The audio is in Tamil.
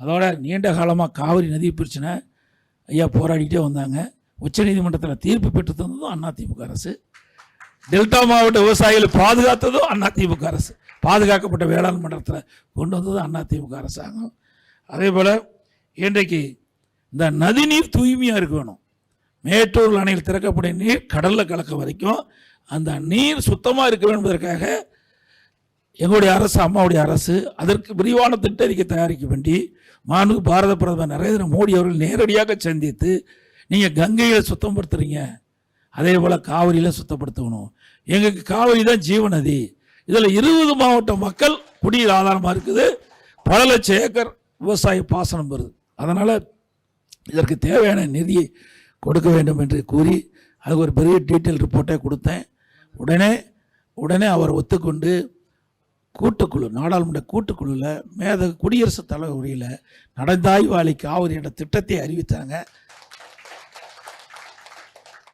அதோட நீண்ட காலமாக காவிரி நதி பிரச்சனை ஐயா போராடிட்டே வந்தாங்க. உச்சநீதிமன்றத்தில் தீர்ப்பு பெற்று தந்ததும் அதிமுக அரசு. டெல்டா மாவட்ட விவசாயிகளை பாதுகாத்ததும் அதிமுக அரசு. பாதுகாக்கப்பட்ட வேளாண் மன்றத்தில் கொண்டு வந்ததும் அதிமுக அரசாங்கம். அதே போல் இன்றைக்கு இந்த நதிநீர் தூய்மையாக இருக்க வேணும். மேட்டூர் அணையில் திறக்கக்கூடிய நீர் கடலில் கலக்க வரைக்கும் அந்த நீர் சுத்தமாக இருக்க வேண்டும் என்பதற்காக எங்களுடைய அரசு, அம்மாவுடைய அரசு அதற்கு விரிவான திட்ட அறிக்கை தயாரிக்க வேண்டி மாண்புமிகு பாரத பிரதமர் நரேந்திர மோடி அவர்கள் நேரடியாக சந்தித்து, நீங்கள் கங்கையில் சுத்தப்படுத்துறீங்க, அதே போல் காவிரியில் சுத்தப்படுத்தணும். எங்களுக்கு காவிரி தான் ஜீவநதி. இதில் 20 மாவட்ட மக்கள் குடிநீர் ஆதாரமாக இருக்குது. பல லட்சம் ஏக்கர் விவசாய பாசனம் வருது. அதனால் இதற்கு தேவையான நிதியை கொடுக்க வேண்டும் என்று கூறி அதுக்கு ஒரு பெரிய டீட்டெயில் ரிப்போர்ட்டை கொடுத்தேன். உடனே அவர் ஒத்துக்கொண்டு கூட்டுக்குழு, நாடாளுமன்ற கூட்டுக்குழுவில் குடியரசுத் தலைவர் உரையில் நடந்தாய்வாளி காவிரி என்ற திட்டத்தை அறிவித்தாங்க.